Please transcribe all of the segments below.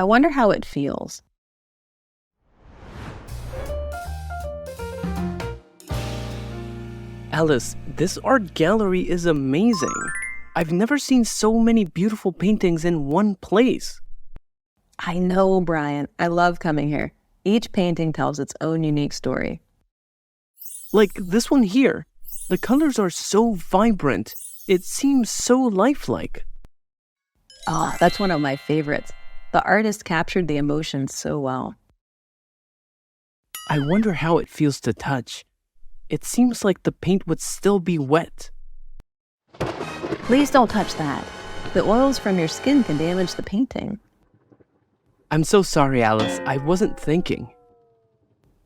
I wonder how it feels. Alice, this art gallery is amazing. I've never seen so many beautiful paintings in one place. I know, Brian. I love coming here. Each painting tells its own unique story. Like this one here. The colors are so vibrant. It seems so lifelike. Oh, that's one of my favorites. The artist captured the emotion so well. I wonder how it feels to touch. It seems like the paint would still be wet. Please don't touch that. The oils from your skin can damage the painting. I'm so sorry, Alice. I wasn't thinking.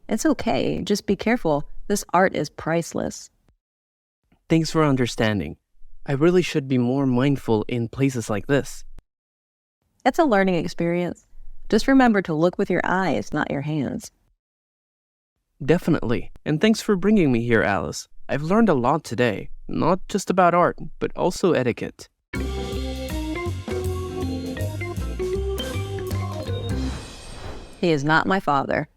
It's okay. Just be careful. This art is priceless. Thanks for understanding. I really should be more mindful in places like this. It's a learning experience. Just remember to look with your eyes, not your hands. Definitely. And thanks for bringing me here, Alice. I've learned a lot today. Not just about art, but also etiquette. He is not my father.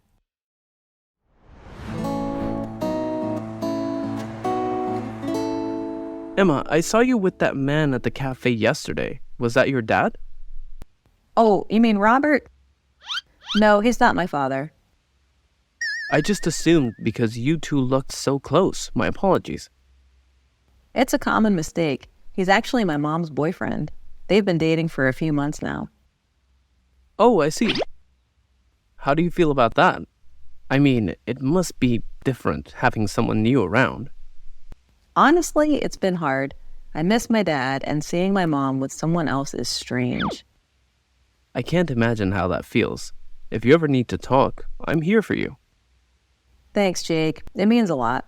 Emma, I saw you with that man at the cafe yesterday. Was that your dad? Oh, you mean Robert? No, he's not my father. I just assumed because you two looked so close. My apologies. It's a common mistake. He's actually my mom's boyfriend. They've been dating for a few months now. Oh, I see. How do you feel about that? I mean, it must be different having someone new around. Honestly, it's been hard. I miss my dad, and seeing my mom with someone else is strange. I can't imagine how that feels. If you ever need to talk, I'm here for you. Thanks, Jake. It means a lot.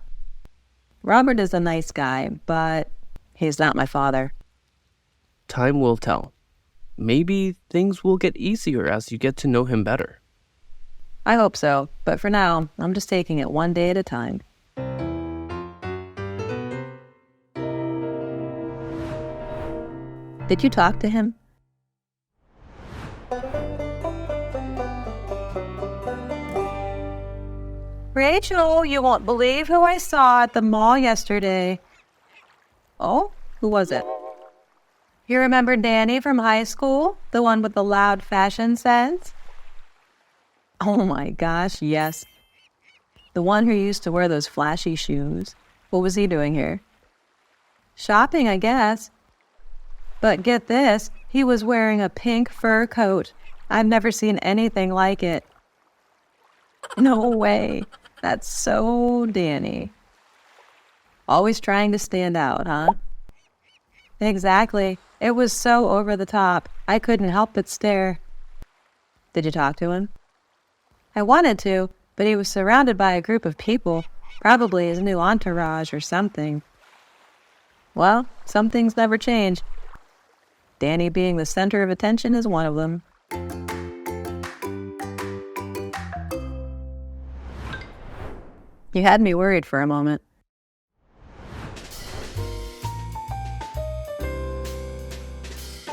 Robert is a nice guy, but he's not my father. Time will tell. Maybe things will get easier as you get to know him better. I hope so, but for now, I'm just taking it one day at a time. Did you talk to him? Rachel, you won't believe who I saw at the mall yesterday. Oh, who was it? You remember Danny from high school? The one with the loud fashion sense? Oh my gosh, yes. The one who used to wear those flashy shoes. What was he doing here? Shopping, I guess. But get this, he was wearing a pink fur coat. I've never seen anything like it. No way. That's so Danny. Always trying to stand out, huh? Exactly. It was so over the top. I couldn't help but stare. Did you talk to him? I wanted to, but he was surrounded by a group of people, probably his new entourage or something. Well, some things never change. Danny being the center of attention is one of them. You had me worried for a moment.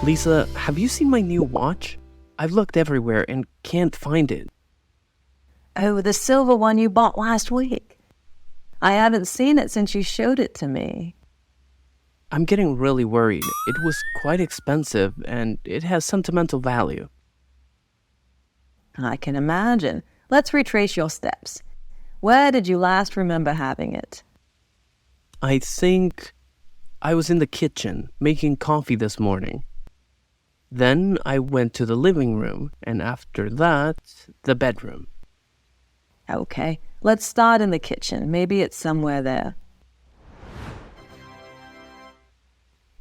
Lisa, have you seen my new watch? I've looked everywhere and can't find it. Oh, the silver one you bought last week. I haven't seen it since you showed it to me. I'm getting really worried. It was quite expensive and it has sentimental value. I can imagine. Let's retrace your steps. Where did you last remember having it? I think I was in the kitchen making coffee this morning. Then I went to the living room, and after that, the bedroom. Okay, let's start in the kitchen. Maybe it's somewhere there.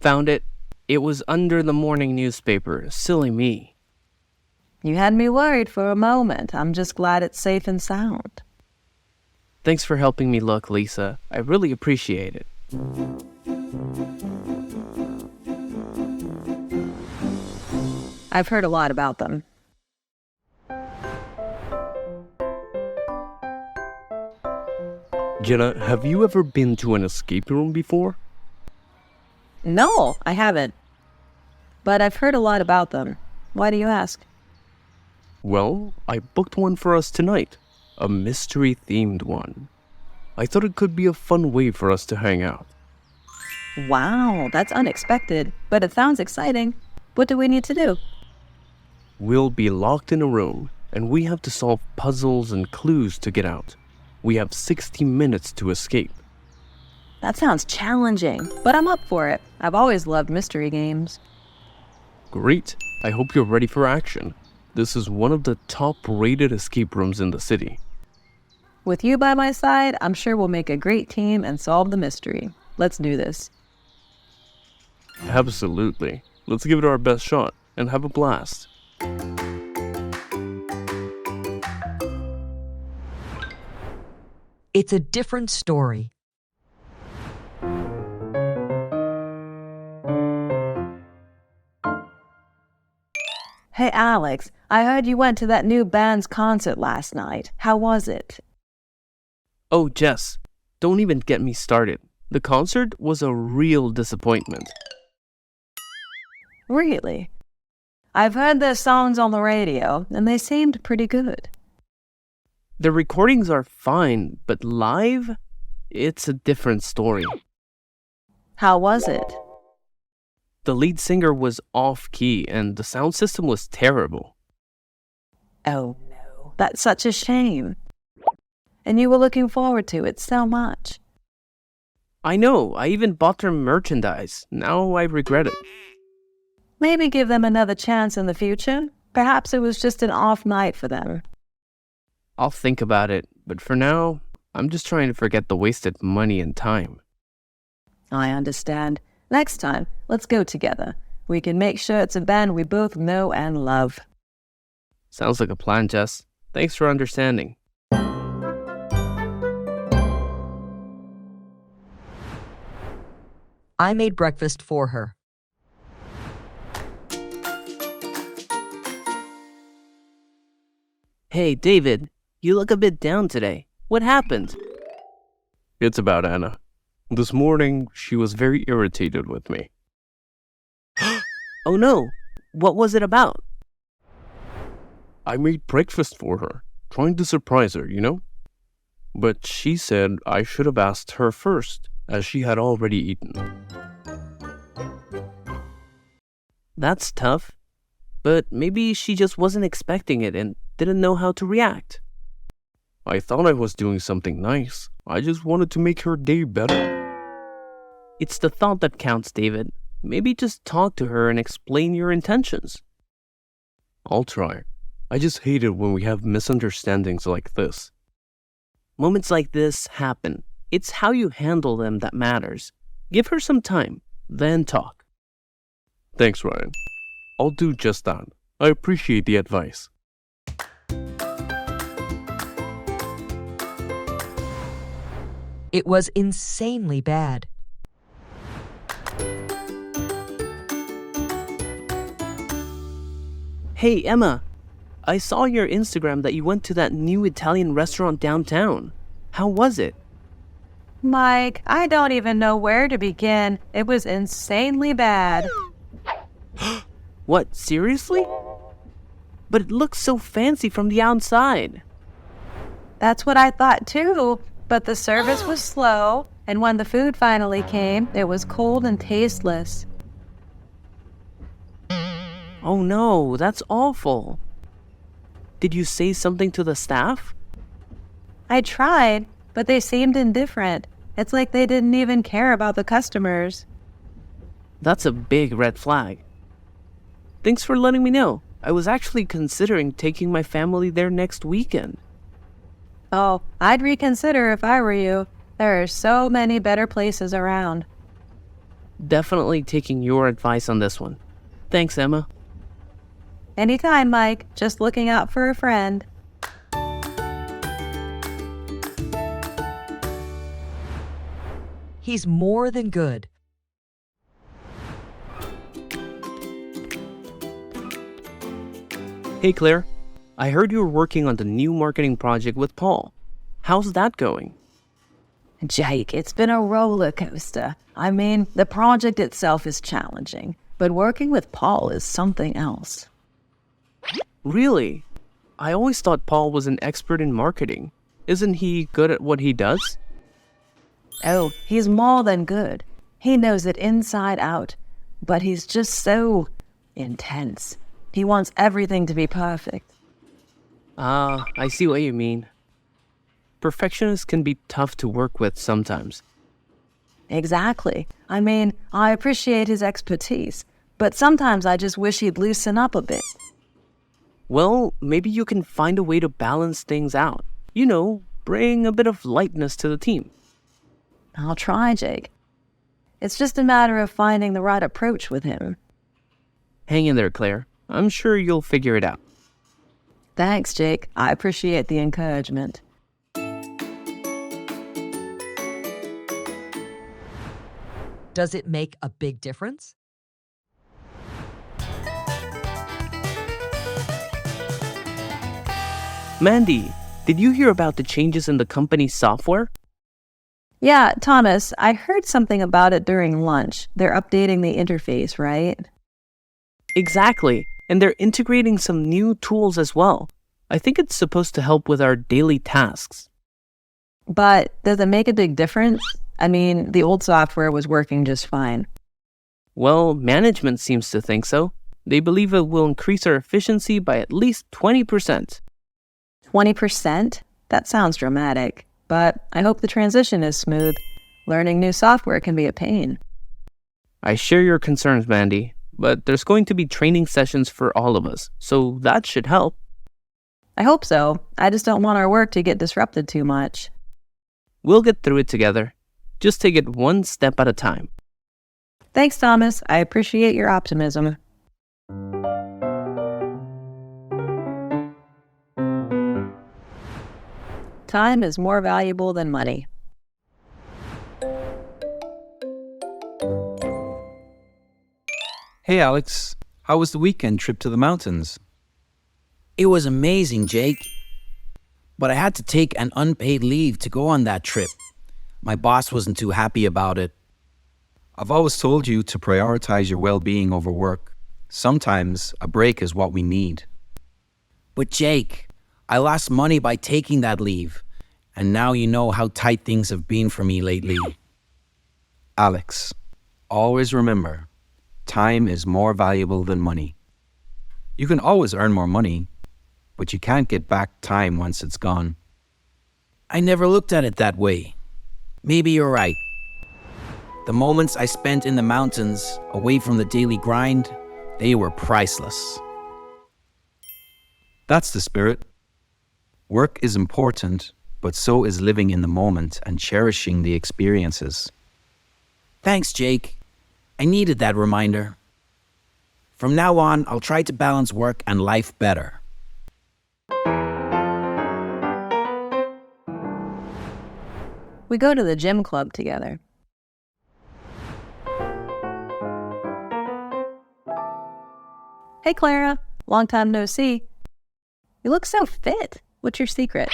Found it. It was under the morning newspaper. Silly me. You had me worried for a moment. I'm just glad it's safe and sound. Thanks for helping me look, Lisa. I really appreciate it. I've heard a lot about them. Jenna, have you ever been to an escape room before? No, I haven't. But I've heard a lot about them. Why do you ask? Well, I booked one for us tonight. A mystery-themed one. I thought it could be a fun way for us to hang out. Wow, that's unexpected, but it sounds exciting. What do we need to do? We'll be locked in a room, and we have to solve puzzles and clues to get out. We have 60 minutes to escape. That sounds challenging, but I'm up for it. I've always loved mystery games. Great. I hope you're ready for action. This is one of the top-rated escape rooms in the city. With you by my side, I'm sure we'll make a great team and solve the mystery. Let's do this. Absolutely. Let's give it our best shot and have a blast. It's a different story. Hey, Alex, I heard you went to that new band's concert last night. How was it? Oh, Jess, don't even get me started. The concert was a real disappointment. Really? I've heard their songs on the radio, and they seemed pretty good. The recordings are fine, but live, it's a different story. How was it? The lead singer was off-key, and the sound system was terrible. Oh no, that's such a shame. And you were looking forward to it so much. I know, I even bought their merchandise. Now I regret it. Maybe give them another chance in the future. Perhaps it was just an off night for them. I'll think about it, but for now, I'm just trying to forget the wasted money and time. I understand. Next time, let's go together. We can make sure it's a band we both know and love. Sounds like a plan, Jess. Thanks for understanding. I made breakfast for her. Hey, David, you look a bit down today. What happened? It's about Anna. This morning, she was very irritated with me. Oh no, what was it about? I made breakfast for her, trying to surprise her, you know? But she said I should have asked her first, as she had already eaten. That's tough, but maybe she just wasn't expecting it and didn't know how to react. I thought I was doing something nice. I just wanted to make her day better. It's the thought that counts, David. Maybe just talk to her and explain your intentions. I'll try. I just hate it when we have misunderstandings like this. Moments like this happen. It's how you handle them that matters. Give her some time, then talk. Thanks, Ryan. I'll do just that. I appreciate the advice. It was insanely bad. Hey, Emma. I saw on your Instagram that you went to that new Italian restaurant downtown. How was it? Mike, I don't even know where to begin. It was insanely bad. What, seriously? But it looks so fancy from the outside. That's what I thought too, but the service was slow, and when the food finally came, it was cold and tasteless. Oh no, that's awful. Did you say something to the staff? I tried, but they seemed indifferent. It's like they didn't even care about the customers. That's a big red flag. Thanks for letting me know. I was actually considering taking my family there next weekend. Oh, I'd reconsider if I were you. There are so many better places around. Definitely taking your advice on this one. Thanks, Emma. Anytime, Mike. Just looking out for a friend. He's more than good. Hey, Claire. I heard you were working on the new marketing project with Paul. How's that going? Jake, it's been a roller coaster. I mean, the project itself is challenging, but working with Paul is something else. Really? I always thought Paul was an expert in marketing. Isn't he good at what he does? Oh, he's more than good. He knows it inside out. But he's just so intense. He wants everything to be perfect. Ah, I see what you mean. Perfectionists can be tough to work with sometimes. Exactly. I mean, I appreciate his expertise, but sometimes I just wish he'd loosen up a bit. Well, maybe you can find a way to balance things out. You know, bring a bit of lightness to the team. I'll try, Jake. It's just a matter of finding the right approach with him. Hang in there, Claire. I'm sure you'll figure it out. Thanks, Jake. I appreciate the encouragement. Does it make a big difference? Mandy, did you hear about the changes in the company's software? Yeah, Thomas, I heard something about it during lunch. They're updating the interface, right? Exactly, and they're integrating some new tools as well. I think it's supposed to help with our daily tasks. But does it make a big difference? I mean, the old software was working just fine. Well, management seems to think so. They believe it will increase our efficiency by at least 20%. 20%? That sounds dramatic. But I hope the transition is smooth. Learning new software can be a pain. I share your concerns, Mandy, but there's going to be training sessions for all of us, so that should help. I hope so. I just don't want our work to get disrupted too much. We'll get through it together. Just take it one step at a time. Thanks, Thomas. I appreciate your optimism. Time is more valuable than money. Hey Alex, how was the weekend trip to the mountains? It was amazing, Jake. But I had to take an unpaid leave to go on that trip. My boss wasn't too happy about it. I've always told you to prioritize your well-being over work. Sometimes a break is what we need. But Jake, I lost money by taking that leave. And now you know how tight things have been for me lately. Alex, always remember, time is more valuable than money. You can always earn more money, but you can't get back time once it's gone. I never looked at it that way. Maybe you're right. The moments I spent in the mountains, away from the daily grind, they were priceless. That's the spirit. Work is important, but so is living in the moment and cherishing the experiences. Thanks, Jake. I needed that reminder. From now on, I'll try to balance work and life better. We go to the gym club together. Hey, Clara. Long time no see. You look so fit. What's your secret?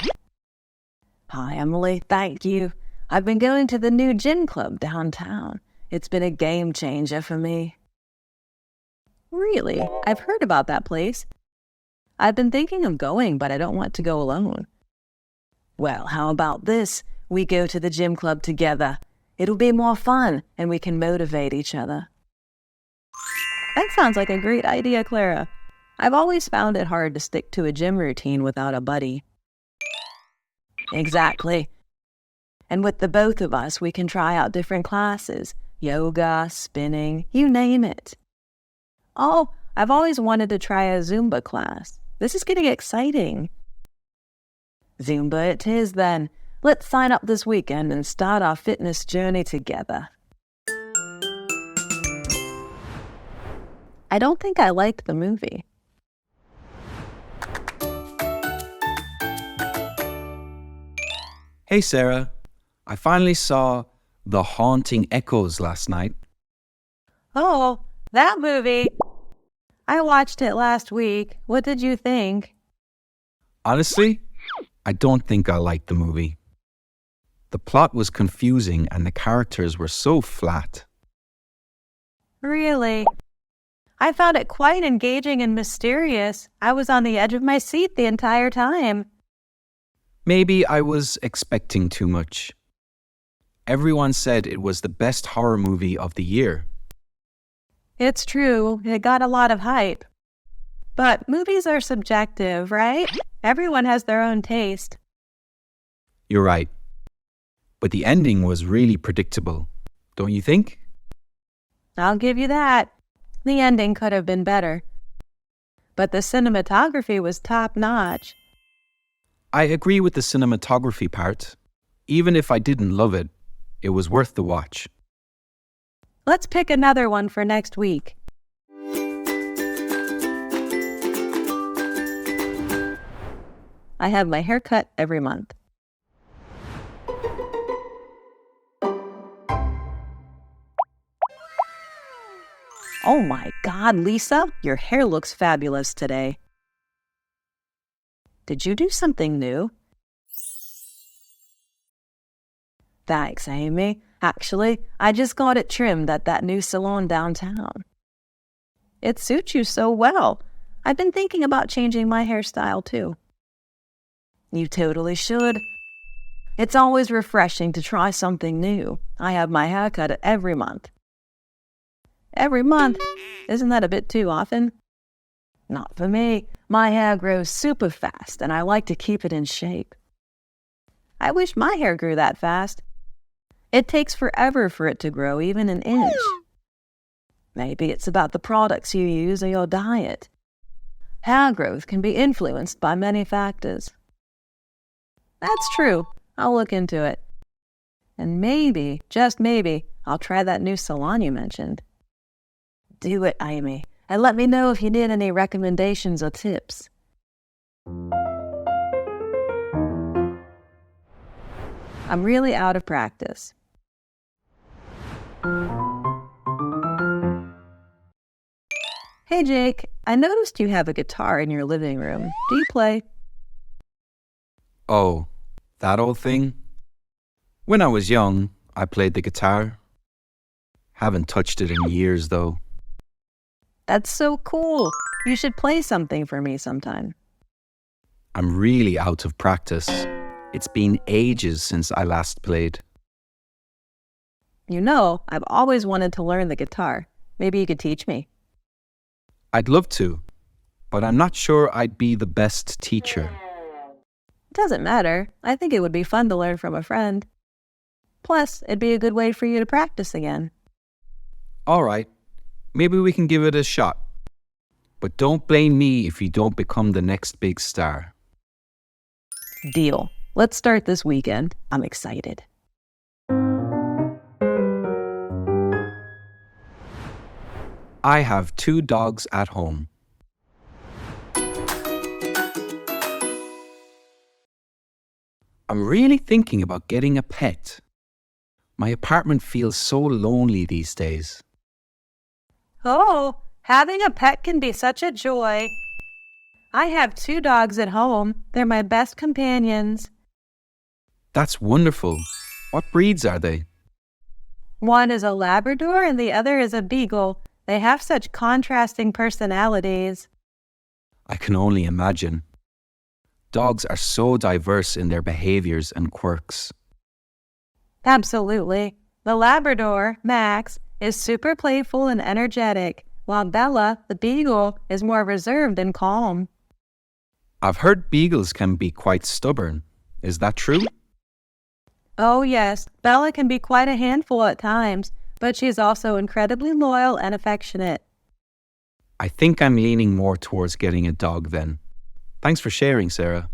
Hi, Emily. Thank you. I've been going to the new gym club downtown. It's been a game changer for me. Really? I've heard about that place. I've been thinking of going, but I don't want to go alone. Well, how about this? We go to the gym club together. It'll be more fun, and we can motivate each other. That sounds like a great idea, Clara. I've always found it hard to stick to a gym routine without a buddy. Exactly. And with the both of us, we can try out different classes. Yoga, spinning, you name it. Oh, I've always wanted to try a Zumba class. This is getting exciting. Zumba it is then. Let's sign up this weekend and start our fitness journey together. I don't think I liked the movie. Hey Sarah, I finally saw The Haunting Echoes last night. Oh, that movie. I watched it last week. What did you think? Honestly, I don't think I liked the movie. The plot was confusing and the characters were so flat. Really? I found it quite engaging and mysterious. I was on the edge of my seat the entire time. Maybe I was expecting too much. Everyone said it was the best horror movie of the year. It's true, it got a lot of hype. But movies are subjective, right? Everyone has their own taste. You're right. But the ending was really predictable, don't you think? I'll give you that. The ending could have been better. But the cinematography was top-notch. I agree with the cinematography part. Even if I didn't love it, it was worth the watch. Let's pick another one for next week. I have my hair cut every month. Oh my God, Lisa, your hair looks fabulous today. Did you do something new? Thanks, Amy. Actually, I just got it trimmed at that new salon downtown. It suits you so well. I've been thinking about changing my hairstyle too. You totally should. It's always refreshing to try something new. I have my hair cut every month. Every month? Isn't that a bit too often? Not for me. My hair grows super fast and I like to keep it in shape. I wish my hair grew that fast. It takes forever for it to grow even an inch. Maybe it's about the products you use or your diet. Hair growth can be influenced by many factors. That's true. I'll look into it. And maybe, just maybe, I'll try that new salon you mentioned. Do it, Amy, and let me know if you need any recommendations or tips. I'm really out of practice. Hey Jake, I noticed you have a guitar in your living room. Do you play? Oh, that old thing? When I was young, I played the guitar. Haven't touched it in years, though. That's so cool. You should play something for me sometime. I'm really out of practice. It's been ages since I last played. You know, I've always wanted to learn the guitar. Maybe you could teach me. I'd love to, but I'm not sure I'd be the best teacher. Doesn't matter. I think it would be fun to learn from a friend. Plus, it'd be a good way for you to practice again. All right, maybe we can give it a shot. But don't blame me if you don't become the next big star. Deal. Let's start this weekend. I'm excited. I have 2 dogs at home. I'm really thinking about getting a pet. My apartment feels so lonely these days. Oh, having a pet can be such a joy. I have 2 dogs at home. They're my best companions. That's wonderful. What breeds are they? One is a Labrador and the other is a Beagle. They have such contrasting personalities. I can only imagine. Dogs are so diverse in their behaviors and quirks. Absolutely. The Labrador, Max, is super playful and energetic, while Bella, the Beagle, is more reserved and calm. I've heard beagles can be quite stubborn. Is that true? Oh yes, Bella can be quite a handful at times, but she's also incredibly loyal and affectionate. I think I'm leaning more towards getting a dog then. Thanks for sharing, Sarah.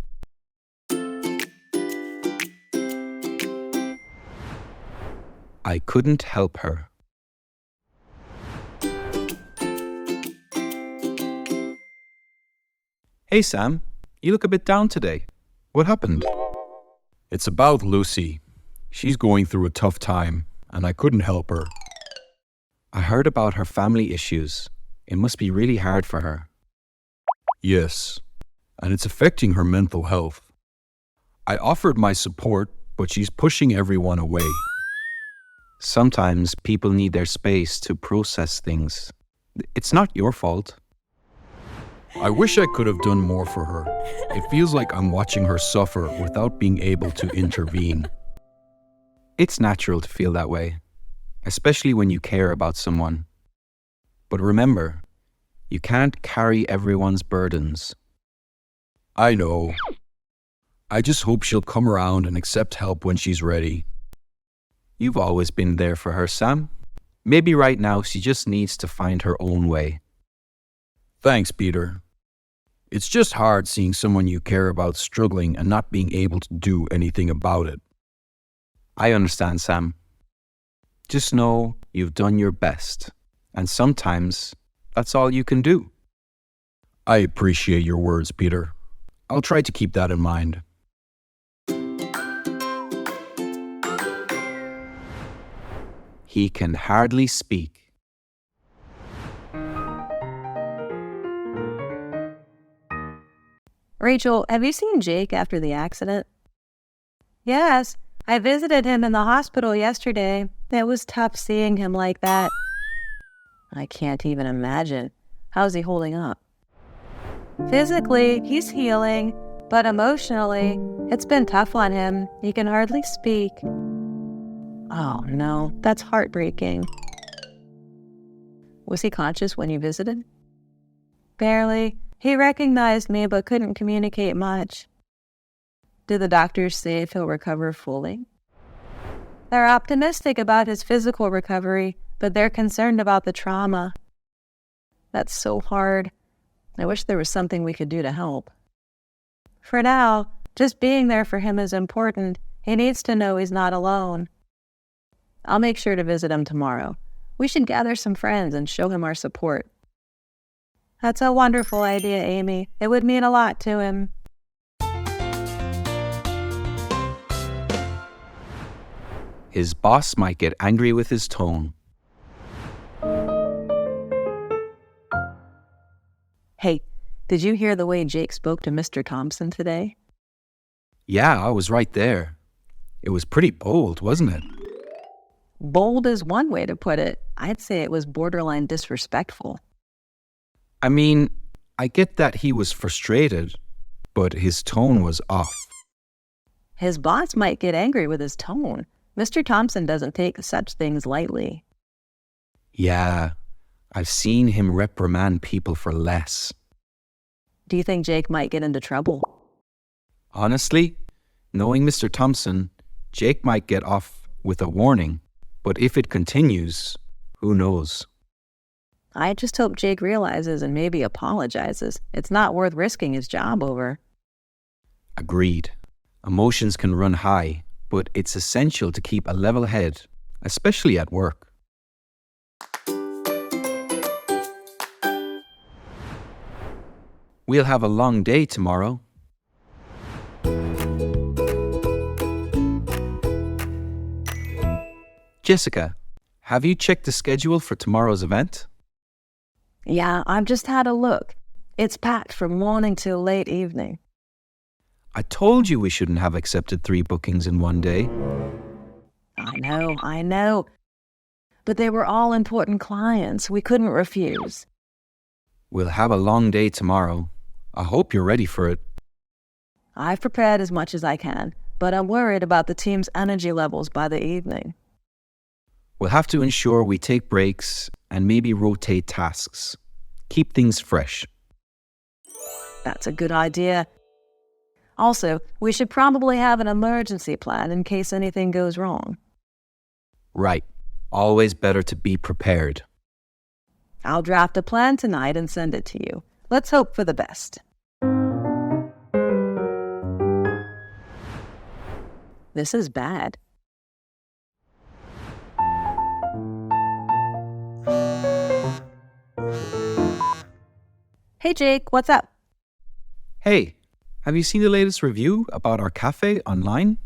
I couldn't help her. Hey, Sam. You look a bit down today. What happened? It's about Lucy. She's going through a tough time, and I couldn't help her. I heard about her family issues. It must be really hard for her. Yes, and it's affecting her mental health. I offered my support, but she's pushing everyone away. Sometimes people need their space to process things. It's not your fault. I wish I could have done more for her. It feels like I'm watching her suffer without being able to intervene. It's natural to feel that way, especially when you care about someone. But remember, you can't carry everyone's burdens. I know. I just hope she'll come around and accept help when she's ready. You've always been there for her, Sam. Maybe right now she just needs to find her own way. Thanks, Peter. It's just hard seeing someone you care about struggling and not being able to do anything about it. I understand, Sam. Just know you've done your best, and sometimes that's all you can do. I appreciate your words, Peter. I'll try to keep that in mind. He can hardly speak. Rachel, have you seen Jake after the accident? Yes, I visited him in the hospital yesterday. It was tough seeing him like that. I can't even imagine. How's he holding up? Physically, he's healing, but emotionally, it's been tough on him. He can hardly speak. Oh no, that's heartbreaking. Was he conscious when you visited? Barely. He recognized me but couldn't communicate much. Did the doctors say if he'll recover fully? They're optimistic about his physical recovery, but they're concerned about the trauma. That's so hard. I wish there was something we could do to help. For now, just being there for him is important. He needs to know he's not alone. I'll make sure to visit him tomorrow. We should gather some friends and show him our support. That's a wonderful idea, Amy. It would mean a lot to him. His boss might get angry with his tone. Hey, did you hear the way Jake spoke to Mr. Thompson today? Yeah, I was right there. It was pretty bold, wasn't it? Bold is one way to put it. I'd say it was borderline disrespectful. I mean, I get that he was frustrated, but his tone was off. His boss might get angry with his tone. Mr. Thompson doesn't take such things lightly. Yeah, I've seen him reprimand people for less. Do you think Jake might get into trouble? Honestly, knowing Mr. Thompson, Jake might get off with a warning, but if it continues, who knows? I just hope Jake realizes and maybe apologizes. It's not worth risking his job over. Agreed. Emotions can run high, but it's essential to keep a level head, especially at work. We'll have a long day tomorrow. Jessica, have you checked the schedule for tomorrow's event? Yeah, I've just had a look. It's packed from morning till late evening. I told you we shouldn't have accepted 3 bookings in one day. I know. But they were all important clients. We couldn't refuse. We'll have a long day tomorrow. I hope you're ready for it. I've prepared as much as I can, but I'm worried about the team's energy levels by the evening. We'll have to ensure we take breaks and maybe rotate tasks. Keep things fresh. That's a good idea. Also, we should probably have an emergency plan in case anything goes wrong. Right. Always better to be prepared. I'll draft a plan tonight and send it to you. Let's hope for the best. This is bad. Hey, Jake, what's up? Hey, have you seen the latest review about our cafe online?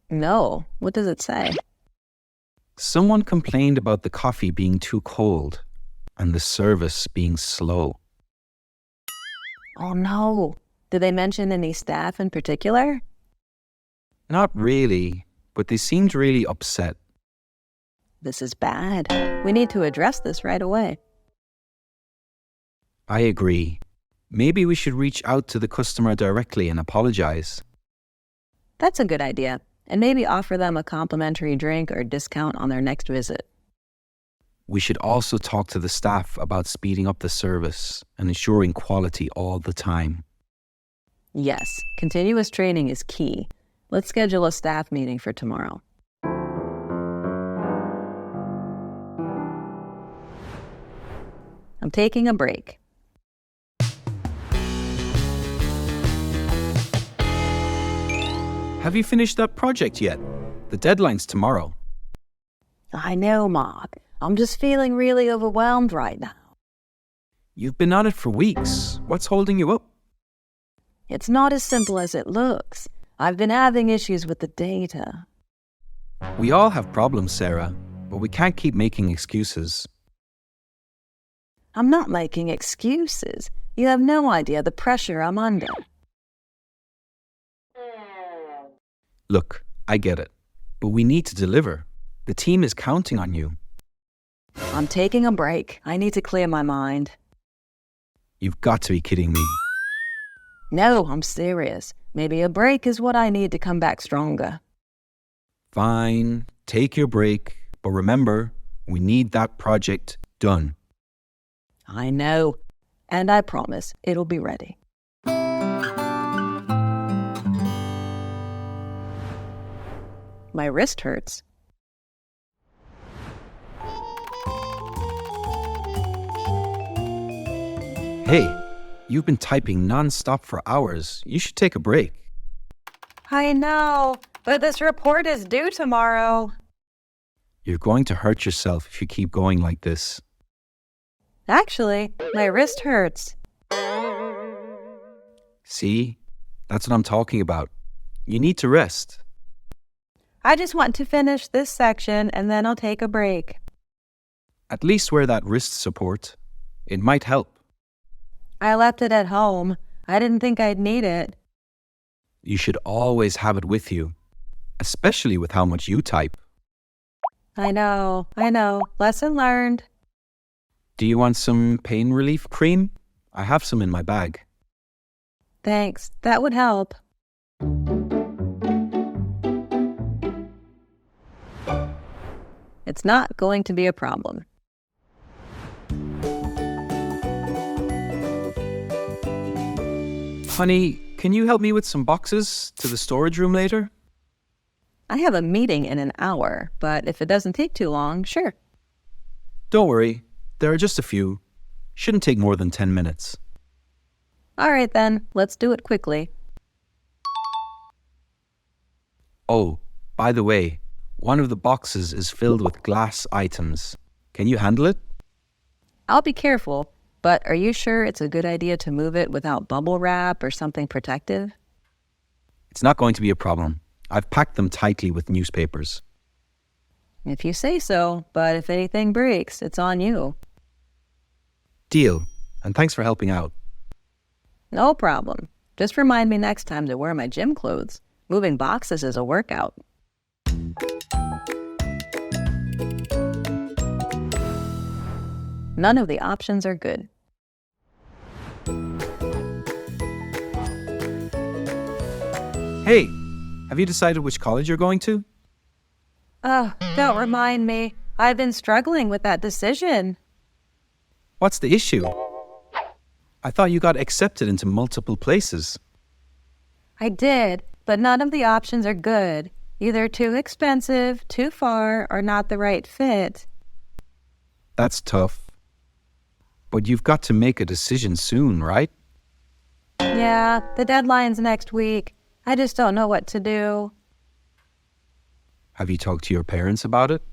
No, what does it say? Someone complained about the coffee being too cold and the service being slow. Oh no, did they mention any staff in particular? Not really, but they seemed really upset. This is bad. We need to address this right away. I agree. Maybe we should reach out to the customer directly and apologize. That's a good idea. And maybe offer them a complimentary drink or discount on their next visit. We should also talk to the staff about speeding up the service and ensuring quality all the time. Yes, continuous training is key. Let's schedule a staff meeting for tomorrow. I'm taking a break. Have you finished that project yet? The deadline's tomorrow. I know, Mark. I'm just feeling really overwhelmed right now. You've been on it for weeks. What's holding you up? It's not as simple as it looks. I've been having issues with the data. We all have problems, Sarah, but we can't keep making excuses. I'm not making excuses. You have no idea the pressure I'm under. Look, I get it, but we need to deliver. The team is counting on you. I'm taking a break. I need to clear my mind. You've got to be kidding me. No, I'm serious. Maybe a break is what I need to come back stronger. Fine, take your break, but remember, we need that project done. I know. And I promise it'll be ready. My wrist hurts. Hey, you've been typing non-stop for hours. You should take a break. I know, but this report is due tomorrow. You're going to hurt yourself if you keep going like this. Actually, my wrist hurts. See? That's what I'm talking about. You need to rest. I just want to finish this section and then I'll take a break. At least wear that wrist support. It might help. I left it at home. I didn't think I'd need it. You should always have it with you, especially with how much you type. I know. Lesson learned. Do you want some pain relief cream? I have some in my bag. Thanks. That would help. It's not going to be a problem. Honey, can you help me with some boxes to the storage room later? I have a meeting in an hour, but if it doesn't take too long, sure. Don't worry, there are just a few. Shouldn't take more than 10 minutes. All right then, let's do it quickly. Oh, by the way, one of the boxes is filled with glass items. Can you handle it? I'll be careful, but are you sure it's a good idea to move it without bubble wrap or something protective? It's not going to be a problem. I've packed them tightly with newspapers. If you say so, but if anything breaks, it's on you. Deal, and thanks for helping out. No problem. Just remind me next time to wear my gym clothes. Moving boxes is a workout. None of the options are good. Hey, have you decided which college you're going to? Oh, don't remind me. I've been struggling with that decision. What's the issue? I thought you got accepted into multiple places. I did, but none of the options are good. Either too expensive, too far, or not the right fit. That's tough. But you've got to make a decision soon, right? Yeah, the deadline's next week. I just don't know what to do. Have you talked to your parents about it?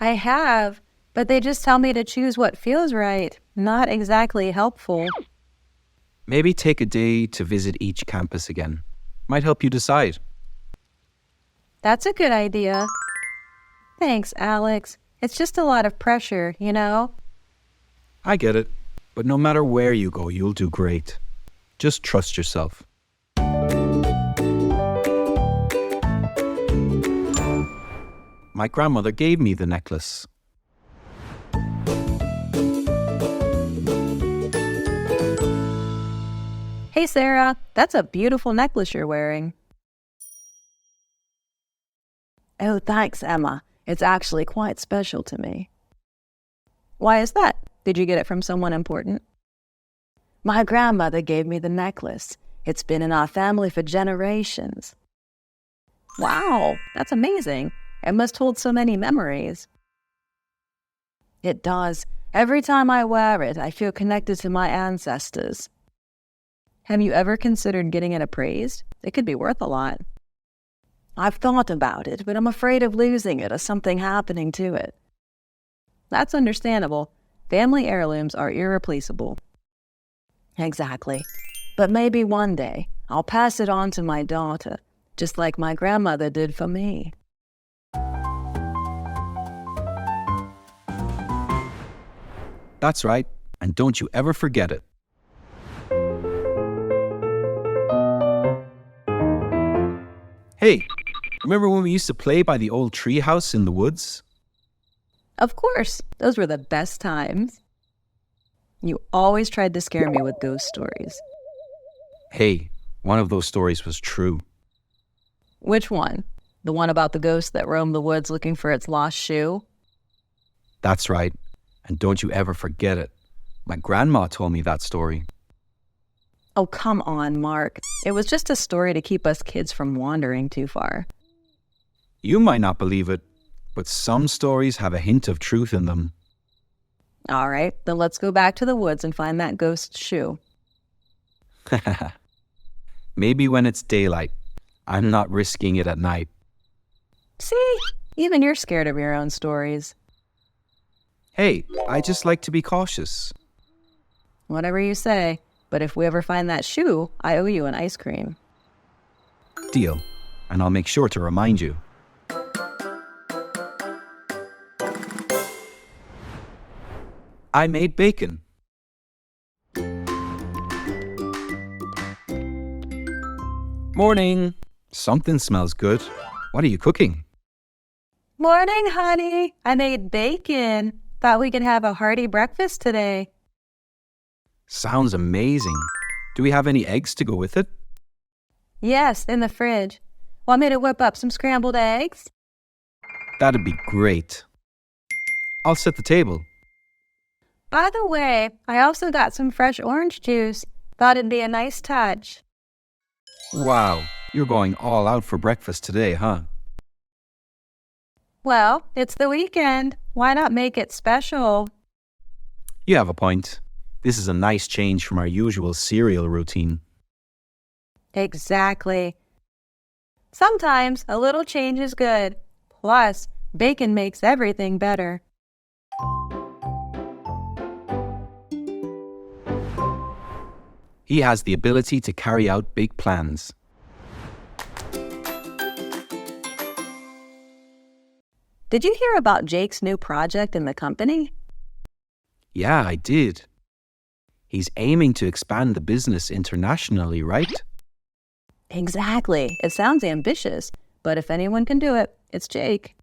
I have, but they just tell me to choose what feels right. Not exactly helpful. Maybe take a day to visit each campus again. Might help you decide. That's a good idea. Thanks, Alex. It's just a lot of pressure, you know? I get it. But no matter where you go, you'll do great. Just trust yourself. My grandmother gave me the necklace. Hey, Sarah, that's a beautiful necklace you're wearing. Oh, thanks, Emma. It's actually quite special to me. Why is that? Did you get it from someone important? My grandmother gave me the necklace. It's been in our family for generations. Wow, that's amazing. It must hold so many memories. It does. Every time I wear it, I feel connected to my ancestors. Have you ever considered getting it appraised? It could be worth a lot. I've thought about it, but I'm afraid of losing it or something happening to it. That's understandable. Family heirlooms are irreplaceable. Exactly. But maybe one day I'll pass it on to my daughter, just like my grandmother did for me. That's right, and don't you ever forget it. Hey, remember when we used to play by the old tree house in the woods? Of course, those were the best times. You always tried to scare me with ghost stories. Hey, one of those stories was true. Which one? The one about the ghost that roamed the woods looking for its lost shoe? That's right, and don't you ever forget it. My grandma told me that story. Oh, come on, Mark. It was just a story to keep us kids from wandering too far. You might not believe it, but some stories have a hint of truth in them. All right, then let's go back to the woods and find that ghost shoe. Maybe when it's daylight. I'm not risking it at night. See? Even you're scared of your own stories. Hey, I just like to be cautious. Whatever you say. But if we ever find that shoe, I owe you an ice cream. Deal, and I'll make sure to remind you. I made bacon. Morning. Something smells good. What are you cooking? Morning, honey. I made bacon. Thought we could have a hearty breakfast today. Sounds amazing. Do we have any eggs to go with it? Yes, in the fridge. Want me to whip up some scrambled eggs? That'd be great. I'll set the table. By the way, I also got some fresh orange juice. Thought it'd be a nice touch. Wow, you're going all out for breakfast today, huh? Well, it's the weekend. Why not make it special? You have a point. This is a nice change from our usual cereal routine. Exactly. Sometimes a little change is good. Plus, bacon makes everything better. He has the ability to carry out big plans. Did you hear about Jake's new project in the company? Yeah, I did. He's aiming to expand the business internationally, right? Exactly. It sounds ambitious, but if anyone can do it, it's Jake.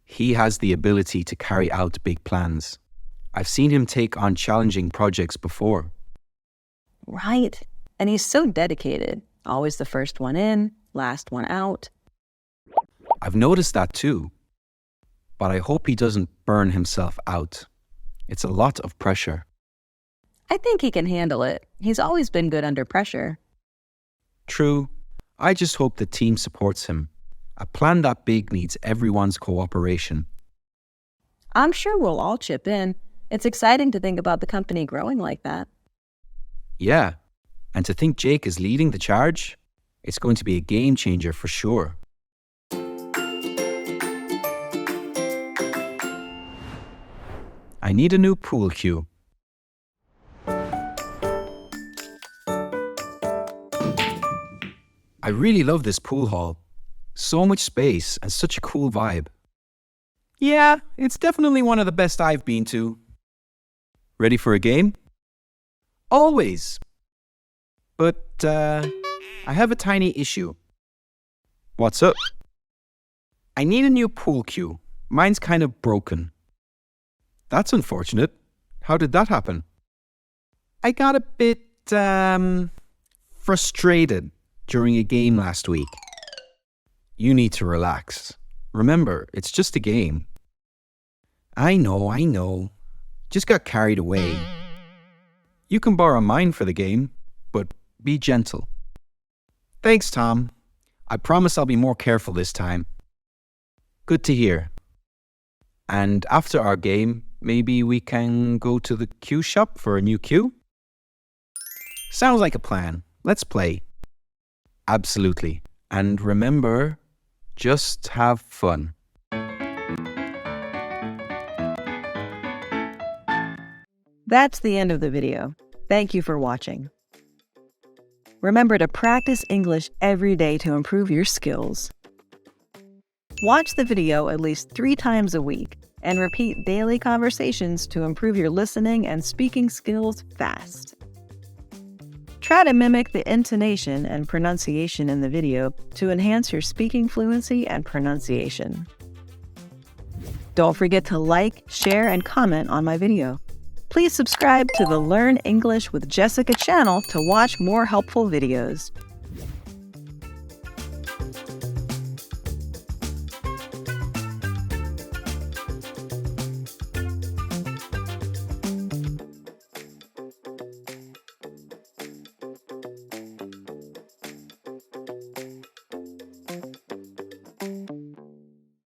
He has the ability to carry out big plans. I've seen him take on challenging projects before. Right. And he's so dedicated. Always the first one in, last one out. I've noticed that too. But I hope he doesn't burn himself out. It's a lot of pressure. I think he can handle it. He's always been good under pressure. True. I just hope the team supports him. A plan that big needs everyone's cooperation. I'm sure we'll all chip in. It's exciting to think about the company growing like that. Yeah. And to think Jake is leading the charge, it's going to be a game changer for sure. I need a new pool cue. I really love this pool hall. So much space and such a cool vibe. Yeah, it's definitely one of the best I've been to. Ready for a game? Always. But, I have a tiny issue. What's up? I need a new pool cue. Mine's kind of broken. That's unfortunate. How did that happen? I got a bit, frustrated during a game last week. You need to relax. Remember, it's just a game. I know. Just got carried away. You can borrow mine for the game, but be gentle. Thanks, Tom. I promise I'll be more careful this time. Good to hear. And after our game, maybe we can go to the cue shop for a new cue? Sounds like a plan. Let's play. Absolutely. And remember, just have fun. That's the end of the video. Thank you for watching. Remember to practice English every day to improve your skills. Watch the video at least 3 times a week and repeat daily conversations to improve your listening and speaking skills fast. Try to mimic the intonation and pronunciation in the video to enhance your speaking fluency and pronunciation. Don't forget to like, share, and comment on my video. Please subscribe to the Learn English with Jessica channel to watch more helpful videos.